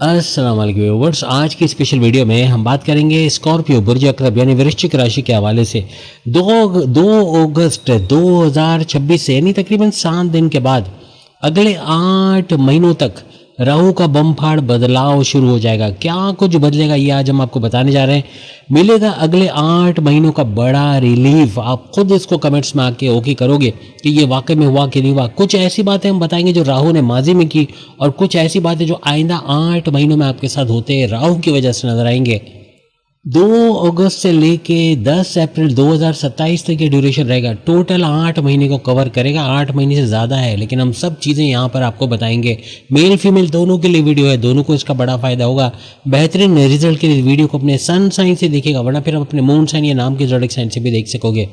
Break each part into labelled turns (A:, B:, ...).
A: अस्सलाम वालेकुम व्यूअर्स। आज की स्पेशल वीडियो में हम बात करेंगे स्कॉर्पियो बुर्ज अकरब यानी वृश्चिक राशि के हवाले से 2 अगस्त 2026 से यानी तकरीबन 7 दिन के बाद अगले 8 महीनों तक राहु का बम्फाड़ बदलाव शुरू हो जाएगा। क्या कुछ बदलेगा ये आज हम आपको बताने जा रहे हैं। मिलेगा अगले 8 महीनों का बड़ा रिलीफ। आप खुद इसको कमेंट्स में आके ओके करोगे कि ये वाकई में हुआ कि नहीं हुआ। कुछ ऐसी बातें हम बताएंगे जो राहु ने माजी में की और कुछ ऐसी बातें जो आइंदा 8 महीनों में आपके साथ होते हैं राहु की वजह से नजर आएंगे। 2 अगस्त से लेके 10 अप्रैल 2027 तक ये ड्यूरेशन रहेगा। टोटल 8 महीने को कवर करेगा। 8 महीने से ज़्यादा है, लेकिन हम सब चीज़ें यहाँ पर आपको बताएंगे। मेल फीमेल दोनों के लिए वीडियो है, दोनों को इसका बड़ा फायदा होगा। बेहतरीन रिजल्ट के लिए वीडियो को अपने सन साइन से देखिएगा, वरना फिर आप अपने मून साइन या नाम के ज़ोडिएक साइन से भी देख सकोगे।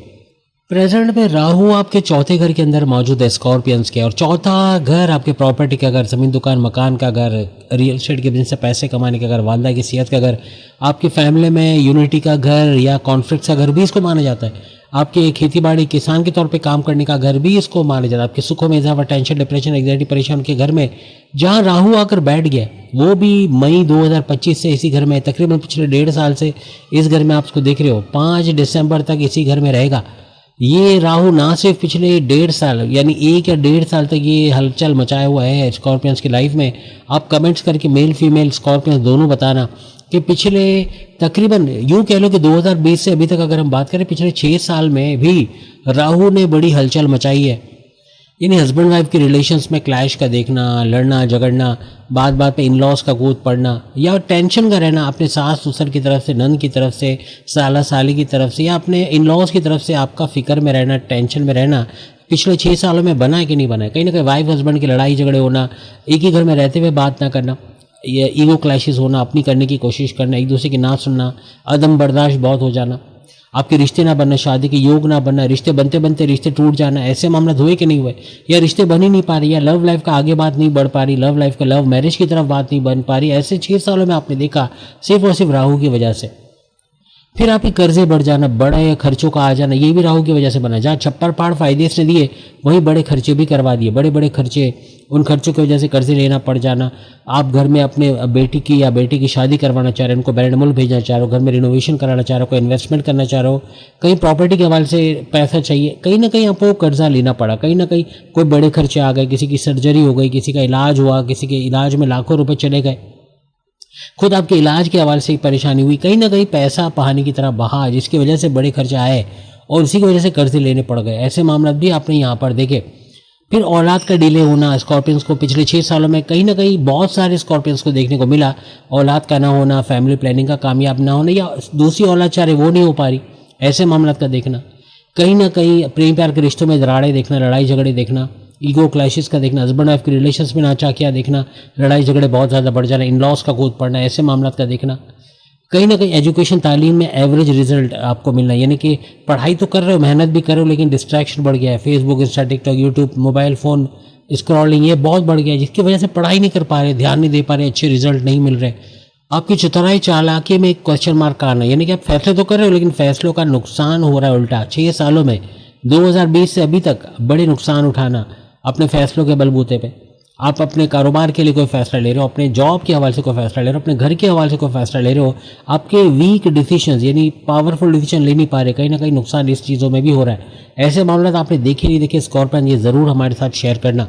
A: प्रेजेंट में राहु आपके चौथे घर के अंदर मौजूद है स्कॉर्पियंस के, और चौथा घर आपके प्रॉपर्टी का घर, जमीन दुकान मकान का घर, रियल एस्टेट के बिजनेस से पैसे कमाने का घर, वालदा की सेहत का घर, आपकी फैमिली में यूनिटी का घर या कॉन्फ्लिक्ट का घर भी इसको माना जाता है। आपके खेती बाड़ी किसान के तौर पे काम करने का घर भी इसको माना जाता है। आपके सुखों में इजाफा, टेंशन, डिप्रेशन, एंग्जाइटी, परेशान के घर में जहाँ राहु आकर बैठ गया, वो भी मई 2025 से इसी घर में, तकरीबन पिछले 1.5 साल से इस घर में आप इसको देख रहे हो। 5 दिसंबर तक इसी घर में रहेगा। ये राहु ना सिर्फ पिछले 1.5 साल यानी 1 या 1.5 साल तक ये हलचल मचाया हुआ है स्कॉर्पियंस की लाइफ में। आप कमेंट्स करके मेल फीमेल स्कॉर्पियंस दोनों बताना कि पिछले तकरीबन यूँ कह लो कि 2020 से अभी तक अगर हम बात करें, पिछले 6 साल में भी राहु ने बड़ी हलचल मचाई है। यानी हस्बैंड वाइफ के रिलेशंस में क्लैश का देखना, लड़ना झगड़ना, बात बात पे इन लॉज का कूद पड़ना या टेंशन का रहना अपने सास ससुर की तरफ से, नंद की तरफ से, साला साली की तरफ से या अपने इन लॉज की तरफ से आपका फिक्र में रहना, टेंशन में रहना पिछले 6 सालों में बना है कि नहीं बना है। कहीं ना कहीं वाइफ हस्बैंड की लड़ाई झगड़े होना, एक ही घर में रहते हुए बात ना करना, ये ईगो क्लैशेस होना, अपनी करने की कोशिश करना, एक दूसरे की ना सुनना, अदम बर्दाश्त बहुत हो जाना, आपके रिश्ते ना बनना, शादी के योग ना बनना, रिश्ते बनते बनते रिश्ते टूट जाना, ऐसे मामला हुए कि नहीं हुए, या रिश्ते बन ही नहीं पा रही, या लव लाइफ का आगे बात नहीं बढ़ पा रही, लव लाइफ का लव मैरिज की तरफ बात नहीं बन पा रही। ऐसे 6 सालों में आपने देखा सिर्फ और सिर्फ राहु की वजह से। फिर आपके कर्जे बढ़ जाना, बड़े खर्चों का आ जाना, ये भी राहु की वजह से बना। जहाँ छप्पर पाड़ फायदे इसने दिए, वहीं बड़े खर्चे भी करवा दिए। बड़े बड़े खर्चे, उन खर्चों की वजह से कर्जे लेना पड़ जाना। आप घर में अपने बेटी की या बेटे की शादी करवाना चाह रहे हो, उनको बैरन मुल्क भेजना चाह रहे हो, घर में रिनोवेशन कराना चाह रहे हो, कोई इन्वेस्टमेंट करना चाह रहे हो, कहीं प्रॉपर्टी के हवाले से पैसा चाहिए, कहीं ना कहीं आपको कर्जा लेना पड़ा, कहीं ना कहीं कोई बड़े खर्चे आ गए, किसी की सर्जरी हो गई, किसी का इलाज हुआ, किसी के इलाज में लाखों रुपए चले गए, खुद आपके इलाज के हवाले से ही परेशानी हुई, कहीं ना कहीं पैसा पहानी की तरह बहा, जिसकी वजह से बड़े खर्चे आए और इसी की वजह से कर्जे लेने पड़ गए। ऐसे मामला भी आपने यहाँ पर देखे। फिर औलाद का डिले होना, स्कॉर्पियंस को पिछले 6 सालों में कहीं ना कहीं बहुत सारे स्कॉर्पियंस को देखने को मिला। औलाद का ना होना, फैमिली प्लानिंग का कामयाब ना होना, या दूसरी औलाद चाह रहे वो नहीं हो पा रही, ऐसे मामला का देखना। कहीं ना कहीं प्रेम प्यार के रिश्तों में दरारें देखना, लड़ाई झगड़े देखना, ईगो क्लैशेस का देखना, हस्बैंड वाइफ के रिलेशंस में ना चाह किया देखना, लड़ाई झगड़े बहुत ज़्यादा बढ़ जाना, इन लॉस का कूद पड़ना, ऐसे मामला का देखना। कहीं ना कहीं एजुकेशन तालीम में एवरेज रिजल्ट आपको मिलना, यानी कि पढ़ाई तो कर रहे हो, मेहनत भी कर रहे हो, लेकिन डिस्ट्रैक्शन बढ़ गया है। Facebook, Insta, TikTok, YouTube, mobile phone scrolling, ये बहुत बढ़ गया है, जिसकी वजह से पढ़ाई नहीं कर पा रहे, ध्यान नहीं दे पा रहे, अच्छे रिजल्ट नहीं मिल रहे। आपकी चतुराई चालाकी में एक क्वेश्चन मार्क का आना, यानी कि आप फैसले तो कर रहे हो लेकिन फैसलों का नुकसान हो रहा है उल्टा। 6 सालों में 2020 से अभी तक बड़े नुकसान उठाना अपने फैसलों के बलबूते पे। आप अपने कारोबार के लिए कोई फैसला ले रहे हो, अपने जॉब के हवाले से कोई फैसला ले रहे हो, अपने घर के हवाले से कोई फैसला ले रहे हो, आपके वीक डिसीजंस यानी पावरफुल डिसीजन ले नहीं पा रहे, कहीं ना कहीं नुकसान इस चीज़ों में भी हो रहा है। ऐसे मामला आपने देखे नहीं देखे स्कॉर्पियन, ये ज़रूर हमारे साथ शेयर करना।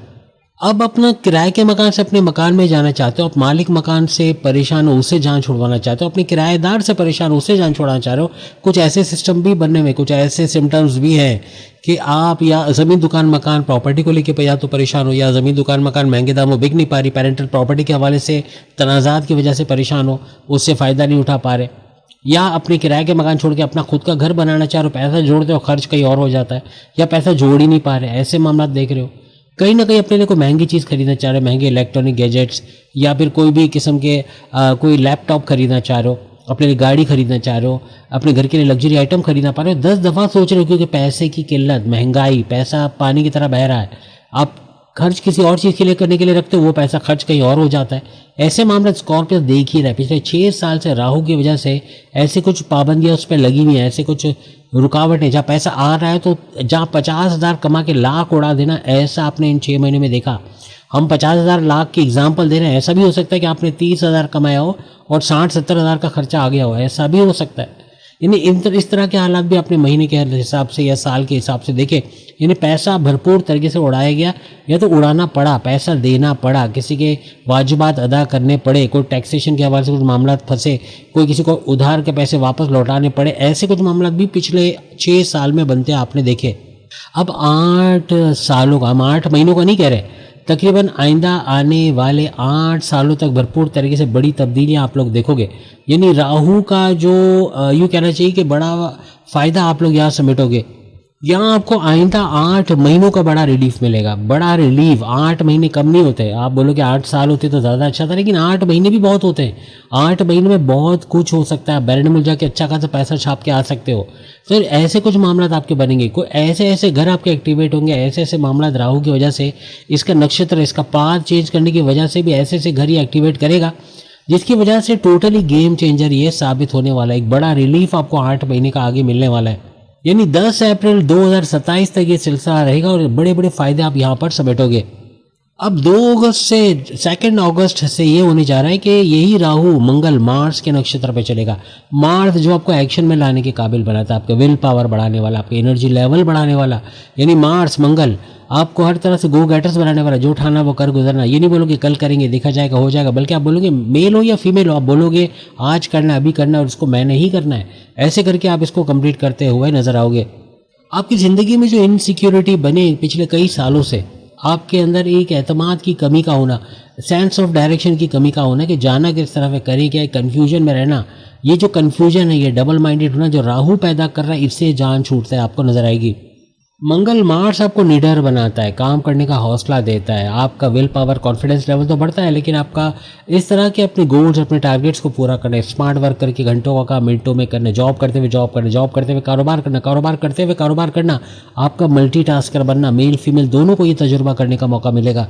A: अब अपना किराए के मकान से अपने मकान में जाना चाहते हो, आप मालिक मकान से परेशान हो, उसे जान छुड़वाना चाहते हो, अपने किराएदार से परेशान हो, उसे जान छुड़ाना चाह रहे हो, कुछ ऐसे सिस्टम भी बनने में, कुछ ऐसे सिम्टम्स भी हैं कि आप या ज़मीन दुकान मकान प्रॉपर्टी को लेकर या तो परेशान हो, या ज़मीन दुकान मकान महंगे दामों बिक नहीं पा रही, पेरेंटल प्रॉपर्टी के हवाले से तनाज़ात की वजह से परेशान हो, उससे फ़ायदा नहीं उठा पा रहे, या अपने किराए के मकान छोड़ के अपना खुद का घर बनाना चाह रहे हो, पैसा जोड़ते हो खर्च कहीं और हो जाता है, या पैसा जोड़ ही नहीं पा रहे, ऐसे मामला देख रहे हो। कहीं ना कहीं अपने लिए कोई महंगी चीज़ खरीदना चाह रहे हो, महंगे इलेक्ट्रॉनिक गैजेट्स, या फिर कोई भी किस्म के कोई लैपटॉप खरीदना चाह रहे हो, अपने लिए गाड़ी खरीदना चाह रहे हो, अपने घर के लिए लग्जरी आइटम खरीदना पा रहे हो, 10 दफ़ा सोच रहे हो, क्योंकि पैसे की किल्लत, महंगाई, पैसा पानी की तरह बह रहा है। आप खर्च किसी और चीज़ के लिए करने के लिए रखते हो, वो पैसा खर्च कहीं और हो जाता है। ऐसे मामले स्कॉर्पियो देख ही रहा है। पिछले 6 साल से राहु की वजह से ऐसे कुछ पाबंदियाँ उस पर लगी हुई हैं, ऐसे कुछ रुकावटें। जहाँ पैसा आ रहा है तो जहाँ 50,000 कमा के लाख उड़ा देना, ऐसा आपने इन 6 महीने में देखा। हम 50,000 लाख की एग्जाम्पल दे रहे हैं, ऐसा भी हो सकता है कि आपने 30,000 कमाया हो और 60-70,000 का खर्चा आ गया हो, ऐसा भी हो सकता है। यानी इस तरह के हालात भी अपने महीने के हिसाब से या साल के हिसाब से देखें। यानी पैसा भरपूर तरीके से उड़ाया गया या तो उड़ाना पड़ा, पैसा देना पड़ा, किसी के वाजिबात अदा करने पड़े, कोई टैक्सेशन के हवाले से कुछ मामला फंसे, कोई किसी को उधार के पैसे वापस लौटाने पड़े, ऐसे कुछ मामला भी पिछले 6 साल में बनते आपने देखे। अब 8 सालों का, हम 8 महीनों का नहीं कह रहे, तकरीबन आइंदा आने वाले 8 सालों तक भरपूर तरीके से बड़ी तब्दीलियां आप लोग देखोगे। यानी राहु का जो यूँ कहना चाहिए कि बड़ा फ़ायदा आप लोग यहाँ समेटोगे। यहाँ आपको आइंदा 8 महीनों का बड़ा रिलीफ मिलेगा, बड़ा रिलीफ। 8 महीने कम नहीं होते। आप बोलोगे 8 साल होते तो ज़्यादा अच्छा था, लेकिन 8 महीने भी बहुत होते हैं। 8 महीने में बहुत कुछ हो सकता है। बैरन मिल जाके अच्छा खासा पैसा छाप के आ सकते हो। फिर ऐसे कुछ मामला आपके बनेंगे, कोई ऐसे ऐसे घर आपके एक्टिवेट होंगे, ऐसे ऐसे मामला राहु की वजह से, इसका नक्षत्र, इसका पाथ चेंज करने की वजह से भी ऐसे ऐसे घर ही एक्टिवेट करेगा, जिसकी वजह से टोटली गेम चेंजर ये साबित होने वाला है। एक बड़ा रिलीफ आपको 8 महीने का आगे मिलने वाला है। यानी 10 अप्रैल 2027 तक ये सिलसिला रहेगा और बड़े बड़े फायदे आप यहाँ पर समेटोगे। अब 2 अगस्त से ये होने जा रहा है कि यही राहु मंगल मार्स के नक्षत्र पे चलेगा। मार्स जो आपको एक्शन में लाने के काबिल बनाता है, आपके विल पावर बढ़ाने वाला, आपके एनर्जी लेवल बढ़ाने वाला। यानी मार्स मंगल आपको हर तरह से गो गेटर्स बनाने वाला, जो उठाना वो कर गुजरना। ये नहीं बोलोगे कल करेंगे, देखा जाएगा, हो जाएगा, बल्कि आप बोलोगे मेल हो या फीमेल हो, आप बोलोगे आज करना है, अभी करना है और इसको मैंने ही करना है। ऐसे करके आप इसको कंप्लीट करते हुए नजर आओगे। आपकी ज़िंदगी में जो इनसिक्योरिटी बने पिछले कई सालों से, आपके अंदर एक एतमाद की कमी का होना, सेंस ऑफ डायरेक्शन की कमी का होना कि जाना किस तरफ है, करें क्या, कन्फ्यूजन में रहना, ये जो कन्फ्यूजन है, ये डबल माइंडेड होना जो राहु पैदा कर रहा है, इससे जान छूटता है, आपको नजर आएगी। मंगल मार्स आपको निडर बनाता है, काम करने का हौसला देता है, आपका विल पावर, कॉन्फिडेंस लेवल तो बढ़ता है, लेकिन आपका इस तरह के अपने गोल्स, अपने टारगेट्स को पूरा करना, स्मार्ट वर्क करके घंटों का काम मिनटों में करना, जॉब करते हुए जॉब करना, जॉब करते हुए कारोबार करना, कारोबार करते हुए कारोबार करना, आपका मल्टीटास्कर बनना, मेल फीमेल दोनों को ये तजुर्बा करने का मौका मिलेगा।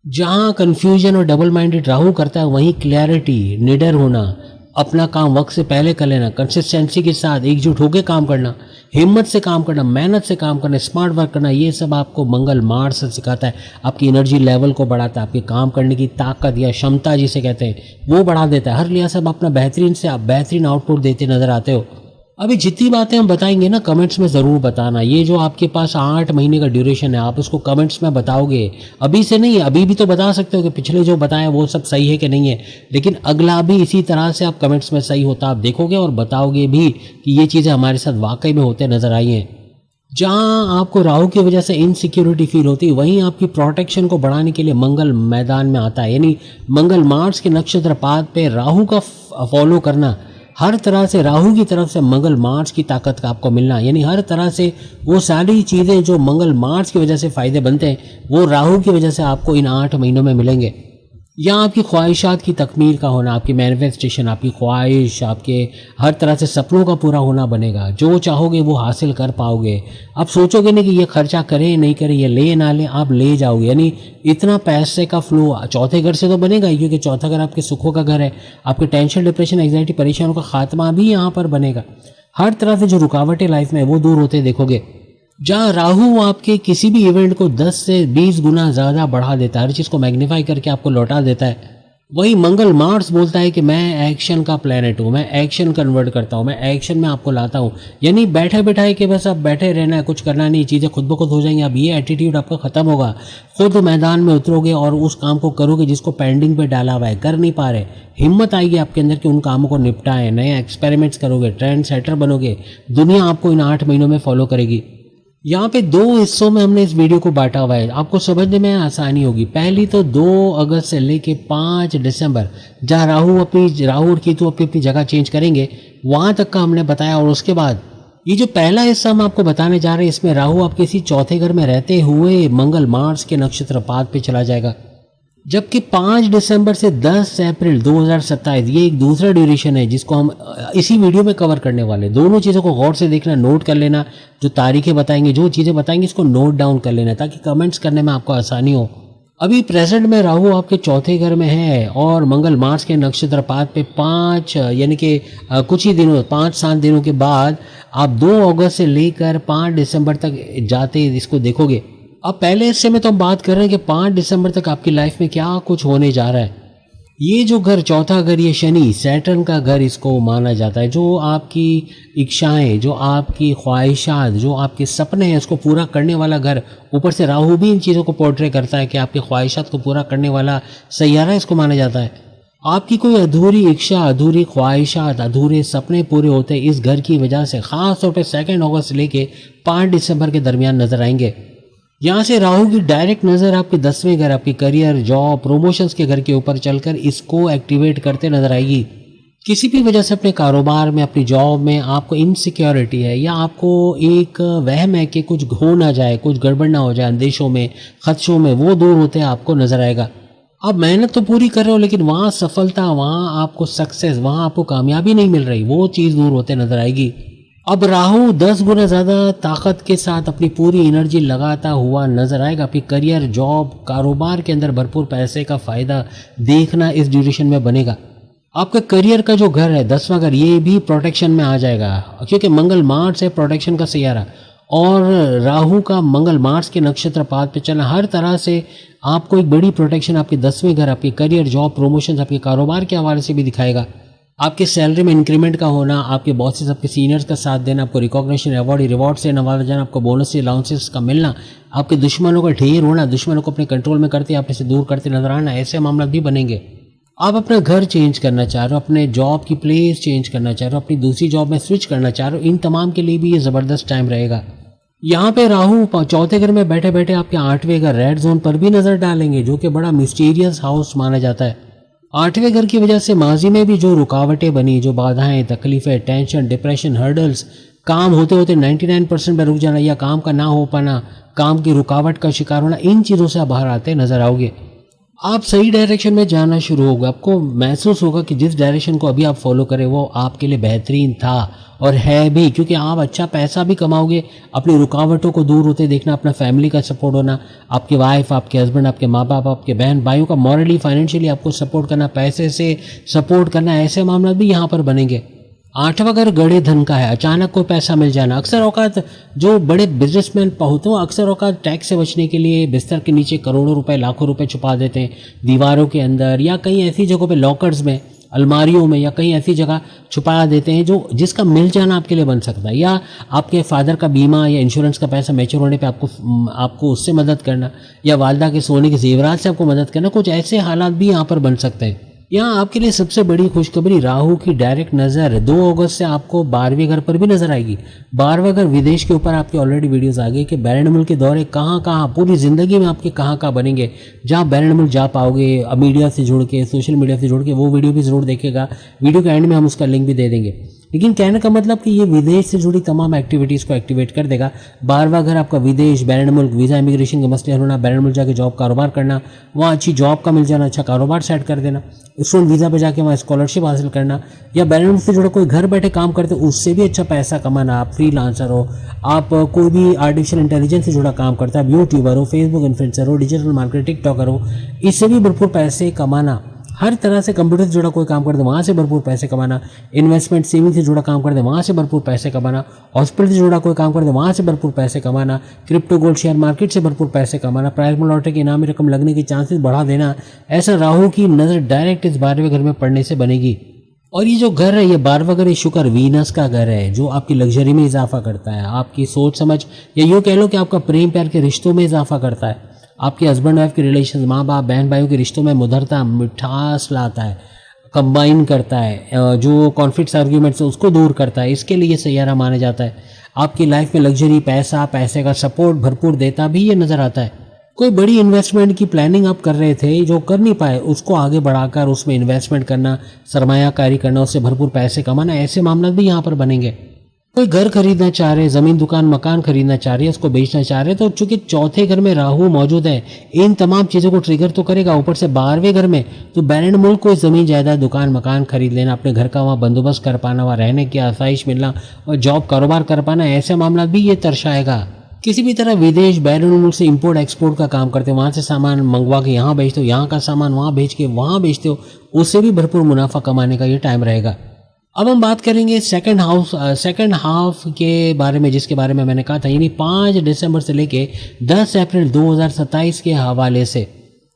A: जहाँ कन्फ्यूजन और डबल माइंडेड राहु करता है, वहीं क्लैरिटी, निडर होना, अपना काम वक्त से पहले कर लेना, कंसिस्टेंसी के साथ एकजुट होकर काम करना, हिम्मत से काम करना, मेहनत से काम करना, स्मार्ट वर्क करना, ये सब आपको मंगल मार्स से सिखाता है। आपकी एनर्जी लेवल को बढ़ाता है, आपके काम करने की ताकत या क्षमता जिसे कहते हैं वो बढ़ा देता है। हर लिहाज से आप अपना बेहतरीन से आप बेहतरीन आउटपुट देते नजर आते हो। अभी जितनी बातें हम बताएंगे ना, कमेंट्स में ज़रूर बताना। ये जो आपके पास 8 महीने का ड्यूरेशन है, आप उसको कमेंट्स में बताओगे। अभी से नहीं, अभी भी तो बता सकते हो कि पिछले जो बताया वो सब सही है कि नहीं है, लेकिन अगला भी इसी तरह से आप कमेंट्स में सही होता आप देखोगे और बताओगे भी कि ये चीज़ें हमारे साथ वाकई में होते नजर आई हैं। जहाँ आपको राहु की वजह से इनसिक्योरिटी फील होती है, वहीं आपकी प्रोटेक्शन को बढ़ाने के लिए मंगल मैदान में आता है। यानी मंगल मार्स के नक्षत्र पाद पे राहु का फॉलो करना, हर तरह से राहु की तरफ से मंगल मार्स की ताकत का आपको मिलना, यानी हर तरह से वो सारी चीज़ें जो मंगल मार्स की वजह से फ़ायदे बनते हैं, वो राहु की वजह से आपको इन 8 महीनों में मिलेंगे। यहाँ आपकी ख्वाहिशात की तकमील का होना, आपकी मैनिफेस्टेशन, आपकी ख्वाहिश, आपके हर तरह से सपनों का पूरा होना बनेगा। जो चाहोगे वो हासिल कर पाओगे। आप सोचोगे नहीं कि ये खर्चा करें नहीं करें, ये ले ना ले, आप ले जाओगे। यानी इतना पैसे का फ्लो चौथे घर से तो बनेगा ही, क्योंकि चौथा घर आपके सुखों का घर है। आपके टेंशन, डिप्रेशन, एंग्जाइटी, परेशानियों का खात्मा भी यहाँ पर बनेगा। हर तरह से जो रुकावटें लाइफ में वो दूर होते देखोगे। जहाँ राहु आपके किसी भी इवेंट को 10 से 20 गुना ज़्यादा बढ़ा देता है, हर चीज़ को मैग्नीफाई करके आपको लौटा देता है, वही मंगल मार्स बोलता है कि मैं एक्शन का प्लैनेट हूँ, मैं एक्शन कन्वर्ट करता हूँ, मैं एक्शन में आपको लाता हूँ। यानी बैठे बैठाए कि बस अब बैठे रहना है, कुछ करना नहीं, चीज़ें खुद ब खुद हो जाएंगी। अब ये एटीट्यूड आपका ख़त्म होगा, खुद मैदान में उतरोगे और उस काम को करोगे जिसको पेंडिंग पे डाला हुआ है, कर नहीं पा रहे। हिम्मत आएगी आपके अंदर कि उन कामों को निपटाएं, नए एक्सपेरिमेंट्स करोगे, ट्रेंड सेटर बनोगे। दुनिया आपको इन 8 महीनों में फॉलो करेगी। यहाँ पे 2 हिस्सों में हमने इस वीडियो को बांटा हुआ है, आपको समझने में आसानी होगी। पहली तो 2 अगस्त से लेके 5 दिसंबर, जहाँ राहु और केतु अपनी जगह चेंज करेंगे, वहाँ तक का हमने बताया। और उसके बाद ये जो पहला हिस्सा हम आपको बताने जा रहे हैं, इसमें राहु आपके किसी चौथे घर में रहते हुए मंगल मार्स के नक्षत्र पाद पे चला जाएगा। जबकि 5 दिसंबर से 10 अप्रैल 2027 ये एक दूसरा ड्यूरेशन है जिसको हम इसी वीडियो में कवर करने वाले हैं। दोनों चीज़ों को गौर से देखना, नोट कर लेना। जो तारीखें बताएंगे, जो चीज़ें बताएंगे, इसको नोट डाउन कर लेना ताकि कमेंट्स करने में आपको आसानी हो। अभी प्रेजेंट में राहु आपके चौथे घर में है और मंगल मार्स के नक्षत्र पाद पे 5 यानी कि कुछ ही दिनों 5-7 दिनों के बाद आप 2 अगस्त से लेकर 5 दिसंबर तक जाते इसको देखोगे। अब पहले हिस्से में तो हम बात कर रहे हैं कि 5 दिसंबर तक आपकी लाइफ में क्या कुछ होने जा रहा है। ये जो घर, चौथा घर, ये शनि सैटर्न का घर इसको माना जाता है। जो आपकी इच्छाएं, जो आपकी ख्वाहिशात, जो आपके सपने हैं, उसको पूरा करने वाला घर। ऊपर से राहु भी इन चीज़ों को पोर्ट्रे करता है कि आपकी ख्वाहिशात को पूरा करने वाला सैयारा इसको माना जाता है। आपकी कोई अधूरी इच्छा, अधूरी ख्वाहिशात, अधूरे सपने पूरे होते हैं इस घर की वजह से। ख़ास तौर पर 2 अगस्त से लेके 5 दिसंबर के दरमियान नजर आएंगे। यहाँ से राहु की डायरेक्ट नज़र आपके 10वें घर, आपकी करियर, जॉब, प्रमोशंस के घर के ऊपर चलकर इसको एक्टिवेट करते नजर आएगी। किसी भी वजह से अपने कारोबार में, अपनी जॉब में आपको इनसिक्योरिटी है या आपको एक वहम है कि कुछ हो ना जाए, कुछ गड़बड़ ना हो जाए, अंदेशों में, खदशों में, वो दूर होते आपको नजर आएगा। आप मेहनत तो पूरी कर रहे हो लेकिन वहाँ सफलता, वहाँ आपको सक्सेस, वहाँ आपको कामयाबी नहीं मिल रही, वो चीज़ दूर होते नजर आएगी। अब राहु 10 गुना ज़्यादा ताकत के साथ अपनी पूरी एनर्जी लगाता हुआ नजर आएगा। आपकी करियर, जॉब, कारोबार के अंदर भरपूर पैसे का फ़ायदा देखना इस ड्यूरेशन में बनेगा। आपका करियर का जो घर है, 10वां घर, ये भी प्रोटेक्शन में आ जाएगा क्योंकि मंगल मार्स है प्रोटेक्शन का सैयारा, और राहु का मंगल मार्स के नक्षत्र पाद पे चलना हर तरह से आपको एक बड़ी प्रोटेक्शन आपके 10वें घर, आपके करियर, जॉब, प्रमोशन, आपके कारोबार के हवाले से भी दिखाएगा। आपके सैलरी में इंक्रीमेंट का होना, आपके बॉसेस, आपके सीनियर्स का साथ देना, आपको रिकॉग्निशन, अवार्ड, रिवॉर्ड से नवाजा जाना, आपको बोनस से, अलाउंसेस का मिलना, आपके दुश्मनों का ढेर होना, दुश्मनों को अपने कंट्रोल में करते, आपने से दूर करते नजर आना, ऐसे मामला भी बनेंगे। आप अपना घर चेंज करना चाह रहे हो, अपने जॉब की प्लेस चेंज करना चाह रहे हो, अपनी दूसरी जॉब में स्विच करना चाह रहे हो, इन तमाम के लिए भी ये ज़बरदस्त टाइम रहेगा। यहाँ पे राहु 4थे घर में बैठे बैठे आपके 8वें घर, रेड जोन पर भी नज़र डालेंगे, जो कि बड़ा मिस्टीरियस हाउस माना जाता है। 8वें घर की वजह से माजी में भी जो रुकावटें बनी, जो बाधाएं, तकलीफें, टेंशन, डिप्रेशन, हर्डल्स, काम होते होते 99% पर रुक जाना या काम का ना हो पाना, काम की रुकावट का शिकार होना, इन चीज़ों से आप बाहर आते नजर आओगे। आप सही डायरेक्शन में जाना शुरू होगा। आपको महसूस होगा कि जिस डायरेक्शन को अभी आप फॉलो करें वो आपके लिए बेहतरीन था और है भी, क्योंकि आप अच्छा पैसा भी कमाओगे। अपनी रुकावटों को दूर होते देखना, अपना फैमिली का सपोर्ट होना, आपके वाइफ, आपके हस्बैंड, आपके माँ बाप, आपके बहन भाइयों का मॉरली, फाइनेंशियली आपको सपोर्ट करना, पैसे से सपोर्ट करना, ऐसे मामला भी यहाँ पर बनेंगे। 8वां घर गड़े धन का है, अचानक कोई पैसा मिल जाना। अक्सर औकात जो बड़े बिजनेसमैन होते हैं अक्सर औकात टैक्स से बचने के लिए बिस्तर के नीचे करोड़ों रुपए, लाखों रुपए छुपा देते हैं, दीवारों के अंदर या कहीं ऐसी जगहों पे, लॉकर्स में, अलमारियों में या कहीं ऐसी जगह छुपा देते हैं जो जिसका मिल जाना आपके लिए बन सकता है। या आपके फादर का बीमा या इंश्योरेंस का पैसा मैच्योर होने पे आपको उससे मदद करना, या वालदा के सोने के जेवरात से आपको मदद करना, कुछ ऐसे हालात भी यहाँ पर बन सकते हैं। यहाँ आपके लिए सबसे बड़ी खुशखबरी, राहु की डायरेक्ट नज़र 2 अगस्त से आपको 12वें घर पर भी नजर आएगी। 12वां घर विदेश के ऊपर आपके ऑलरेडी वीडियोस आ गए कि बैरन मुल्क के दौरे कहाँ कहाँ पूरी ज़िंदगी में आपके कहाँ बनेंगे, जहाँ बैरन मुल्क जा पाओगे, मीडिया से जुड़ के, सोशल मीडिया से जुड़ के, वो वीडियो भी ज़रूर देखेगा। वीडियो के एंड में हम उसका लिंक भी दे देंगे। लेकिन कहने का मतलब कि ये विदेश से जुड़ी तमाम एक्टिविटीज़ को एक्टिवेट कर देगा। 12वां घर आपका विदेश, बैरन मुल्क, वीज़ा, इमिग्रेशन के मसले हल होना, बैरन मुल्क जाके जॉब, कारोबार करना, वहाँ अच्छी जॉब का मिल जाना, अच्छा कारोबार सेट कर देना, स्टूडेंट वीज़ा पे जाके वहाँ स्कॉलरशिप हासिल करना, या बैरन मुल्क से जुड़ा कोई घर बैठे काम करते उससे भी अच्छा पैसा कमाना। आप फ्रीलांसर हो, आप कोई भी आर्टिफिशियल इंटेलिजेंस से जुड़ा काम करता है, आप यूट्यूबर हो, फेसबुक इन्फ्लुएंसर हो, डिजिटल मार्केटर, टिकटॉकर हो, इससे भी भरपूर पैसे कमाना। हर तरह से कंप्यूटर से जुड़ा कोई काम करते वहाँ से भरपूर पैसे कमाना, इन्वेस्टमेंट सेविंग से जुड़ा काम करते वहाँ से भरपूर पैसे कमाना, हॉस्पिटल से जुड़ा कोई काम करते वहाँ से भरपूर पैसे कमाना, क्रिप्टो गोल्ड शेयर मार्केट से भरपूर पैसे कमाना, प्राइज लॉटरी की इनामी रकम लगने की चांसेस बढ़ा देना, ऐसा राहु की नज़र डायरेक्ट इस 12वें घर में पड़ने से बनेगी। और ये जो घर है, ये 12वां घर, ये शुक्र वीनस का घर है, जो आपकी लग्जरी में इजाफा करता है, आपकी सोच समझ, या यूँ कह लो कि आपका प्रेम प्यार के रिश्तों में इजाफा करता है, आपके हस्बैंड वाइफ के रिलेशन, माँ बाप, बहन भाइयों के रिश्तों में मधुरता, मिठास लाता है, कंबाइन करता है, जो कॉन्फ्लिक्ट्स, आर्ग्यूमेंट्स उसको दूर करता है। इसके लिए सैयारा माना जाता है। आपकी लाइफ में लग्जरी, पैसा, पैसे का सपोर्ट भरपूर देता भी ये नज़र आता है। कोई बड़ी इन्वेस्टमेंट की प्लानिंग आप कर रहे थे जो कर नहीं पाए, उसको आगे बढ़ाकर उसमें इन्वेस्टमेंट करना, सरमायाकारी करना, उससे भरपूर पैसे कमाना, ऐसे मामला भी यहाँ पर बनेंगे। कोई घर खरीदना चाह रहे, ज़मीन, दुकान, मकान खरीदना चाह रहे, उसको बेचना चाह रहे, तो चूंकि 4थे घर में राहु मौजूद है, इन तमाम चीज़ों को ट्रिगर तो करेगा। ऊपर से 12वें घर में तो बैरन मुल्क को ज़मीन, जायदाद, दुकान, मकान खरीद लेना, अपने घर का वहाँ बंदोबस्त कर पाना, वहाँ रहने की आसाइश मिलना और जॉब, कारोबार कर पाना, ऐसे मामला भी ये दर्शाएगा। किसी भी तरह विदेश, बैरन मुल्क से इंपोर्ट एक्सपोर्ट का काम करते हो, वहाँ से सामान मंगवा के यहाँ बेचते हो, यहाँ का सामान वहाँ बेच के वहाँ बेचते हो, उससे भी भरपूर मुनाफा कमाने का ये टाइम रहेगा। अब हम बात करेंगे सेकंड हाफ के बारे में, जिसके बारे में मैंने कहा था, यानी 5 दिसंबर से लेके 10 अप्रैल 2027 के हवाले से।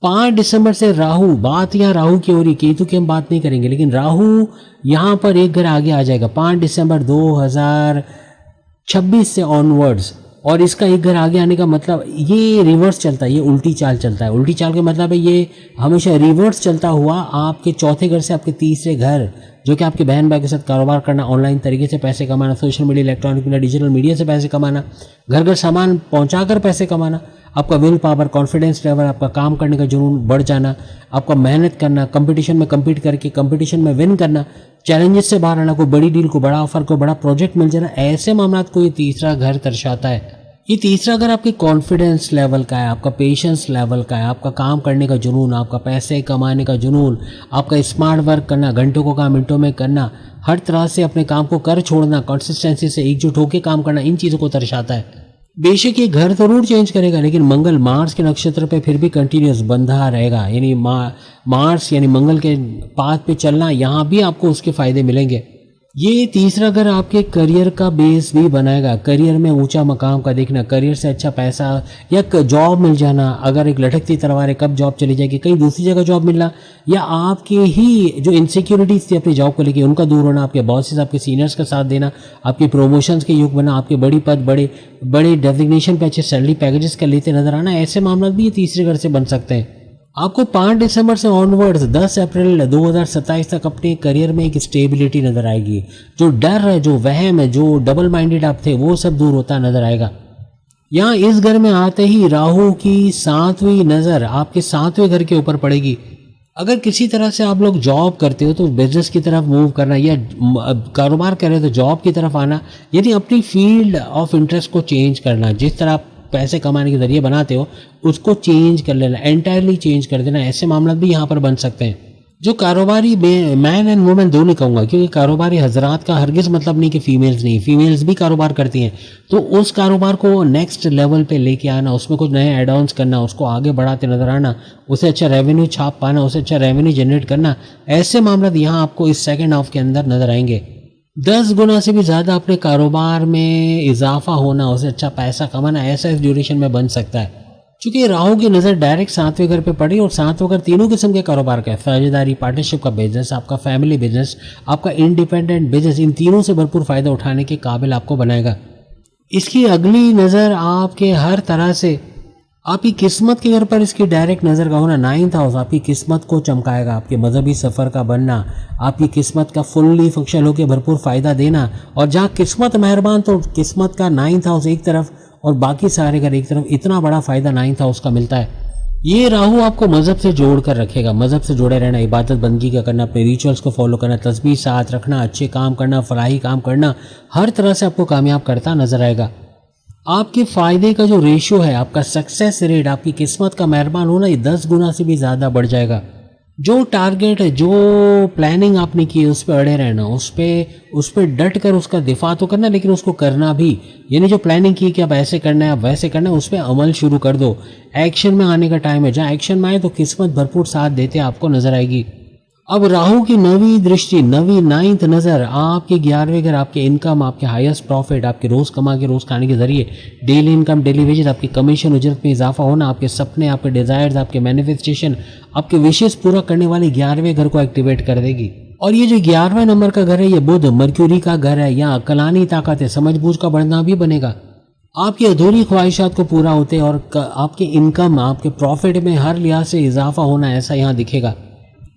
A: 5 दिसंबर से राहु, बात यहाँ राहु की हो रही, केतु की हम बात नहीं करेंगे, लेकिन राहु यहाँ पर एक घर आगे आ जाएगा 5 दिसंबर 2026 से ऑनवर्ड्स। और इसका एक घर आगे आने का मतलब ये रिवर्स चलता है, ये उल्टी चाल चलता है। उल्टी चाल का मतलब है ये हमेशा रिवर्स चलता हुआ आपके चौथे घर से आपके तीसरे घर, जो कि आपके बहन भाई के साथ कारोबार करना, ऑनलाइन तरीके से पैसे कमाना, social media, electronic media, digital media से पैसे कमाना, घर घर सामान पहुंचाकर पैसे कमाना, आपका विल पावर, कॉन्फिडेंस लेवल, आपका काम करने का जुनून बढ़ जाना, आपका मेहनत करना, कंपटीशन में कम्पीट करके कंपटीशन में विन करना, चैलेंजेस से बाहर आना, कोई बड़ी डील, को बड़ा ऑफर, को बड़ा प्रोजेक्ट मिल जाना, ऐसे मामलात को ये तीसरा घर दर्शाता है। ये तीसरा घर आपके कॉन्फिडेंस लेवल का है, आपका पेशेंस लेवल का है, आपका काम करने का जुनून, आपका पैसे कमाने का जुनून, आपका स्मार्ट वर्क करना, घंटों को काम मिनटों में करना, हर तरह से अपने काम को कर छोड़ना, कंसिस्टेंसी से एकजुट होकर काम करना, इन चीज़ों को दर्शाता है। बेशक ये घर जरूर चेंज करेगा, लेकिन मंगल मार्स के नक्षत्र पे फिर भी कंटिन्यूस बंधा रहेगा, यानी मार्स यानी मंगल के पाथ पे चलना, यहाँ भी आपको उसके फायदे मिलेंगे। ये तीसरा घर आपके करियर का बेस भी बनाएगा, करियर में ऊंचा मकाम का देखना, करियर से अच्छा पैसा या जॉब मिल जाना। अगर एक लटकती तलवार है, कब जॉब चली जाएगी, कहीं दूसरी जगह जॉब मिलना, या आपके ही जो इनसिक्योरिटीज थी अपनी जॉब को लेकर उनका दूर होना, आपके बॉसेस, आपके सीनियर्स का साथ देना, आपके प्रमोशंस के युग बना, आपके बड़ी पद, बड़े बड़े डेजिग्नेशन पे अच्छे सैलरी पैकेजेस का लेते नजर आना, ऐसे मामला भी ये तीसरे घर से बन सकते हैं। आपको 5 दिसंबर से ऑनवर्ड्स 10 अप्रैल 2027 तक अपने करियर में एक स्टेबिलिटी नजर आएगी। जो डर है, जो वहम है, जो डबल माइंडेड आप थे, वो सब दूर होता नजर आएगा। यहाँ इस घर में आते ही राहु की 7वीं नज़र आपके 7वें घर के ऊपर पड़ेगी। अगर किसी तरह से आप लोग जॉब करते हो तो बिजनेस की तरफ मूव करना, या कारोबार कर रहे हो तो जॉब की तरफ आना, यानी अपनी फील्ड ऑफ इंटरेस्ट को चेंज करना, जिस तरह आप पैसे कमाने के जरिए बनाते हो उसको चेंज कर लेना, एंटायरली चेंज कर देना, ऐसे मामला भी यहाँ पर बन सकते हैं। जो कारोबारी मैन एंड वुमेन दोनों कहूँगा, क्योंकि कारोबारी हजरात का हरगिज़ मतलब नहीं कि फीमेल्स नहीं, फीमेल्स भी कारोबार करती हैं, तो उस कारोबार को नेक्स्ट लेवल पे लेके आना, उसमें कुछ नए एड ऑन्स करना, उसको आगे बढ़ाते नजर आना, उसे अच्छा रेवेन्यू छाप पाना, उसे अच्छा रेवेन्यू जनरेट करना, ऐसे मामला यहाँ आपको इस सेकेंड हाफ के अंदर नजर आएंगे। 10 गुना से भी ज़्यादा अपने कारोबार में इजाफा होना, उसे अच्छा पैसा कमाना, ऐसा इस ड्यूरेशन में बन सकता है। चूंकि राहु की नज़र डायरेक्ट 7वें घर पे पड़ी, और 7वां घर तीनों किस्म के कारोबार का है, साझेदारी, पार्टनरशिप का बिजनेस, आपका फैमिली बिजनेस, आपका इंडिपेंडेंट बिजनेस, इन तीनों से भरपूर फ़ायदा उठाने के काबिल आपको बनाएगा। इसकी अगली नज़र आपके हर तरह से आपकी किस्मत के घर पर इसकी डायरेक्ट नज़र का होना, 9th हाउस आपकी किस्मत को चमकाएगा, आपके मजहबी सफ़र का बनना, आपकी किस्मत का फुल्ली फंक्शन होकर भरपूर फ़ायदा देना। और जहाँ किस्मत मेहरबान, तो किस्मत का 9th हाउस एक तरफ और बाकी सारे घर एक तरफ, इतना बड़ा फ़ायदा 9th हाउस का मिलता है। ये राहु आपको मज़हब से जोड़ कर रखेगा, मज़हब से जुड़े रहना, इबादत बंदगी का करना, अपने रिचुअल्स को फॉलो करना, तस्बीह साथ रखना, अच्छे काम करना, फलाही काम करना, हर तरह से आपको कामयाब करता नजर आएगा। आपके फ़ायदे का जो रेशियो है, आपका सक्सेस रेट, आपकी किस्मत का मेहरबान होना, ये 10 गुना से भी ज़्यादा बढ़ जाएगा। जो टारगेट है, जो प्लानिंग आपने की है, उस पर अड़े रहना, उस पर डट कर उसका दिफा तो करना, लेकिन उसको करना भी, यानी जो प्लानिंग की कि अब ऐसे करना है, अब वैसे करना है, उस पर अमल शुरू कर दो। एक्शन में आने का टाइम है, जहाँ एक्शन में आए तो किस्मत भरपूर साथ देते आपको नजर आएगी। अब राहु की 9वीं दृष्टि, 9th नज़र आपके 11वें घर, आपके इनकम, आपके हाईएस्ट प्रॉफिट, आपके रोज़ कमा के रोज़ खाने के जरिए डेली इनकम, डेली वेजेस, आपकी कमीशन उजरत में इजाफा होना, आपके सपने, आपके डिज़ायर्स, आपके मैनिफेस्टेशन, आपके विशेष पूरा करने वाले 11वें घर को एक्टिवेट कर देगी। और ये जो 11वें नंबर का घर है, ये बुध मर्क्यूरी का घर है, यहाँ अकलानी ताकत है, समझबूझ का बढ़ना भी बनेगा। आपकी अधूरी ख्वाहिशात को पूरा होते और आपके इनकम, आपके प्रॉफिट में हर लिहाज से इजाफा होना, ऐसा यहाँ दिखेगा।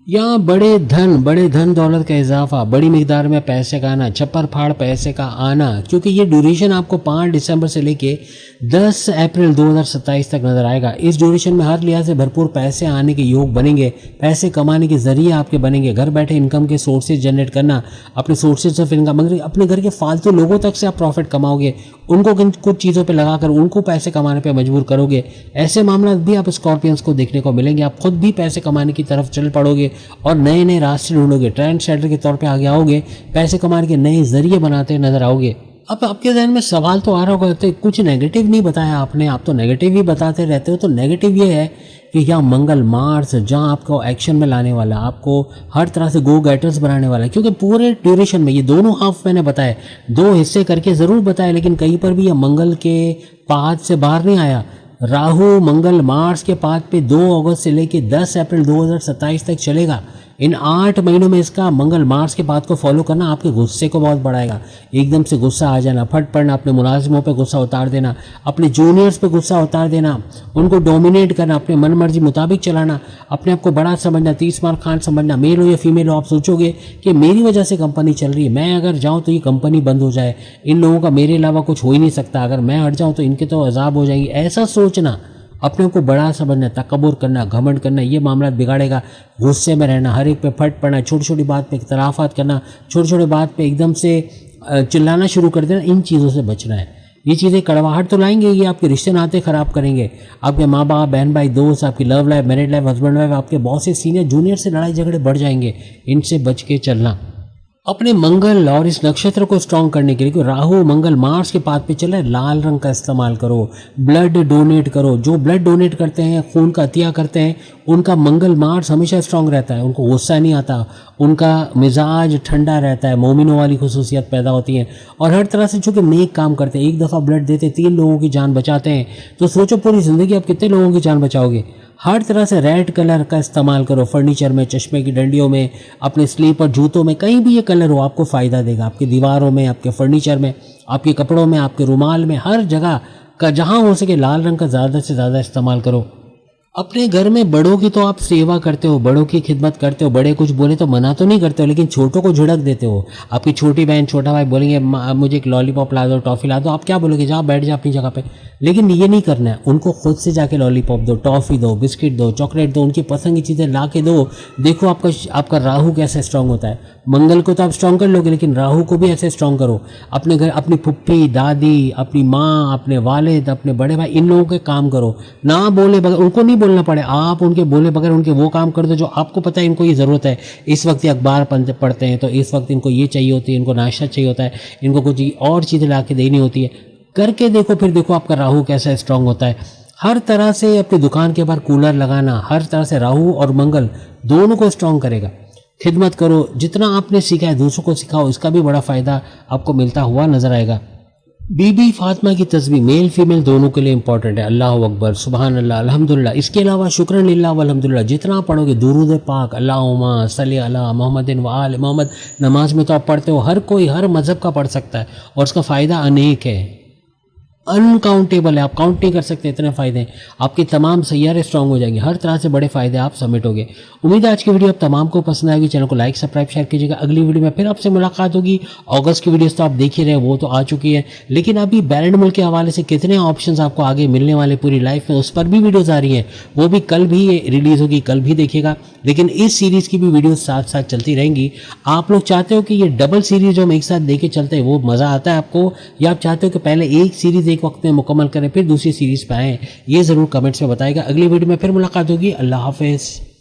A: यहाँ बड़े धन दौलत का इजाफा, बड़ी मिकदार में पैसे का आना, छप्पर फाड़ पैसे का आना, क्योंकि ये ड्यूरेशन आपको 5 दिसंबर से लेके 10 अप्रैल 2027 तक नजर आएगा। इस ड्यूरेशन में हर लिहाज से भरपूर पैसे आने के योग बनेंगे, पैसे कमाने के जरिए आपके बनेंगे, घर बैठे इनकम के सोर्सेज जनरेट करना, अपने सोर्सेज ऑफ इनकम, मगर अपने घर के फालतू लोगों तक से आप प्रॉफिट कमाओगे, उनको कुछ चीज़ों पर लगाकर उनको पैसे कमाने पर मजबूर करोगे। ऐसे मामला भी आप स्कॉर्पियंस को देखने को मिलेंगे। आप खुद भी पैसे कमाने की तरफ चल पड़ोगे और नए नए रास्ते ढूंढोगे, ट्रेंड सेटर के तौर पे आगे आओगे, पैसे कमाने के नए जरिए बनाते नजर आओगे। अब आपके ज़हन में सवाल तो आ रहा होगा, तो कुछ नेगेटिव नहीं बताया आपने, आप तो नेगेटिव ही बताते रहते हो। तो नेगेटिव ये है कि यहाँ मंगल मार्स जहाँ आपको एक्शन में लाने वाला, आपको हर तरह से गो गेटर्स बनाने वाला है, क्योंकि पूरे ड्यूरेशन में ये दोनों हाफ मैंने बताए, 2 हिस्से करके ज़रूर बताया, लेकिन कहीं पर भी यह मंगल के पाथ से बाहर नहीं आया। राहु मंगल मार्स के पाथ पे 2 अगस्त से लेके 10 अप्रैल 2027 तक चलेगा। इन 8 महीनों में इसका मंगल मार्स के बात को फॉलो करना आपके गुस्से को बहुत बढ़ाएगा। एकदम से गुस्सा आ जाना, फट पड़ना, अपने मुलाजिमों पे गुस्सा उतार देना, अपने जूनियर्स पे गुस्सा उतार देना, उनको डोमिनेट करना, अपने मन मर्जी मुताबिक चलाना, अपने आप को बड़ा समझना, 30 मार खान समझना। मेल हो या फीमेल हो, आप सोचोगे कि मेरी वजह से कंपनी चल रही है, मैं अगर जाऊँ तो ये कंपनी बंद हो जाए, इन लोगों का मेरे अलावा कुछ हो ही नहीं सकता, अगर मैं हट जाऊँ तो इनके तो अजाब हो जाएगी। ऐसा सोचना, अपने को बड़ा समझना, तकब्बुर करना, घमंड करना, ये मामला बिगाड़ेगा। गुस्से में रहना, हर एक पे फट पड़ना, छोटी छोटी बात पे इख्तलाफात करना, छोटी छोटी बात पे एकदम से चिल्लाना शुरू कर देना, इन चीज़ों से बचना है। ये चीज़ें कड़वाहट तो लाएंगे, ये आपके रिश्ते नाते ख़राब करेंगे, आपके माँ बाप, बहन भाई, दोस्त, आपकी love life, married life, husband wife, आपके बॉस से सीनियर जूनियर से लड़ाई झगड़े बढ़ जाएंगे। इनसे बच के चलना। अपने मंगल और इस नक्षत्र को स्ट्रॉन्ग करने के लिए, क्योंकि राहु मंगल मार्स के पाथ पे चल रहा है, लाल रंग का इस्तेमाल करो, ब्लड डोनेट करो। जो ब्लड डोनेट करते हैं, खून का अतिया करते हैं, उनका मंगल मार्स हमेशा स्ट्रॉन्ग रहता है, उनको गुस्सा नहीं आता, उनका मिजाज ठंडा रहता है, मोमिनों वाली खुसूसियत पैदा होती है। और हर तरह से चूँकि नेक काम करते हैं, एक दफ़ा ब्लड देते 3 लोगों की जान बचाते हैं, तो सोचो पूरी ज़िंदगी आप कितने लोगों की जान बचाओगे। हर तरह से रेड कलर का इस्तेमाल करो, फर्नीचर में, चश्मे की डंडियों में, अपने स्लीपर, जूतों में, कहीं भी ये कलर हो आपको फ़ायदा देगा। आपकी दीवारों में, आपके फर्नीचर में, आपके कपड़ों में, आपके रुमाल में, हर जगह का जहाँ हो सके लाल रंग का ज़्यादा से ज़्यादा इस्तेमाल करो। अपने घर में बड़ों की तो आप सेवा करते हो, बड़ों की खिदमत करते हो, बड़े कुछ बोले तो मना तो नहीं करते हो, लेकिन छोटों को झिड़क देते हो। आपकी छोटी बहन, छोटा भाई बोलेंगे मुझे एक लॉलीपॉप ला दो, टॉफ़ी ला दो, आप क्या बोलोगे, जाओ बैठ जाओ अपनी जगह पे। लेकिन ये नहीं करना है, उनको खुद से जाके लॉलीपॉप दो, टॉफ़ी दो, बिस्किट दो, चॉकलेट दो, उनकी पसंद की चीज़ें ला के दो। देखो आपका राहु कैसे स्ट्रांग होता है। मंगल को तो आप स्ट्रांग कर लोगे, लेकिन राहु को भी ऐसे स्ट्रांग करो। अपने घर अपनी फुप्पी, दादी, अपनी माँ, अपने वालिद, अपने बड़े भाई, इन लोगों के काम करो, ना बोले बगैर, उनको नहीं बोलना पड़े, आप उनके बोले बगैर उनके वो काम कर दो जो आपको पता है इनको ये ज़रूरत है। इस वक्त ये अखबार पढ़ते हैं तो इस वक्त इनको ये चाहिए होती है, इनको नाश्ता चाहिए होता है, इनको कुछ और चीज़ें ला के देनी होती है। करके देखो, फिर देखो आपका राहु कैसा स्ट्रांग होता है। हर तरह से अपनी दुकान के बाहर कूलर लगाना, हर तरह से राहु और मंगल दोनों को स्ट्रांग करेगा। खिदमत करो, जितना आपने सीखा है दूसरों को सिखाओ, इसका भी बड़ा फ़ायदा आपको मिलता हुआ नजर आएगा। बीबी फातिमा की तस्वीर मेल फीमेल दोनों के लिए इंपॉर्टेंट है। अल्लाह अकबर, सुबहान अल्लाह, अल्हम्दुलिल्लाह। इसके अलावा शुक्रन लिल्लाह व अल्हम्दुलिल्लाह जितना पढ़ोगे, दुरूद पाक, अल्लाहुम्मा सल्ली अला मोहम्मदिन व आल मोहम्मद, नमाज में तो आप पढ़ते हो, हर कोई हर मज़हब का पढ़ सकता है और उसका फ़ायदा अनेक है, अनकाउंटेबल है, आप काउंट नहीं कर सकते, इतने फ़ायदे हैं। आपके तमाम सैयारे स्ट्रांग हो जाएंगे, हर तरह से बड़े फ़ायदे आप समेटोगे। उम्मीद है आज की वीडियो आप तमाम को पसंद आएगी। चैनल को लाइक, सब्सक्राइब, शेयर कीजिएगा। अगली वीडियो में फिर आपसे मुलाकात होगी। अगस्त की वीडियोस तो आप देख ही रहे हैं, वो तो आ चुकी है, लेकिन अभी बैलेंड मुल्क के हवाले से कितने ऑप्शंस आपको आगे मिलने वाले पूरी लाइफ में, उस पर भी वीडियोज़ आ रही हैं, वो भी कल भी रिलीज़ होगी, कल भी देखिएगा। लेकिन इस सीरीज़ की भी वीडियोज़ साथ साथ चलती रहेंगी। आप लोग चाहते हो कि ये डबल सीरीज़ जो हम एक साथ देखे चलते हैं, वो मज़ा आता है आपको, या आप चाहते हो कि पहले एक सीरीज़ एक वक्त में मुकम्मल करें फिर दूसरी सीरीज़ पे आएँ, ये ज़रूर कमेंट्स में बताएगा। अगली वीडियो में फिर मुलाकात होगी। अल्लाह हाफ़िज़।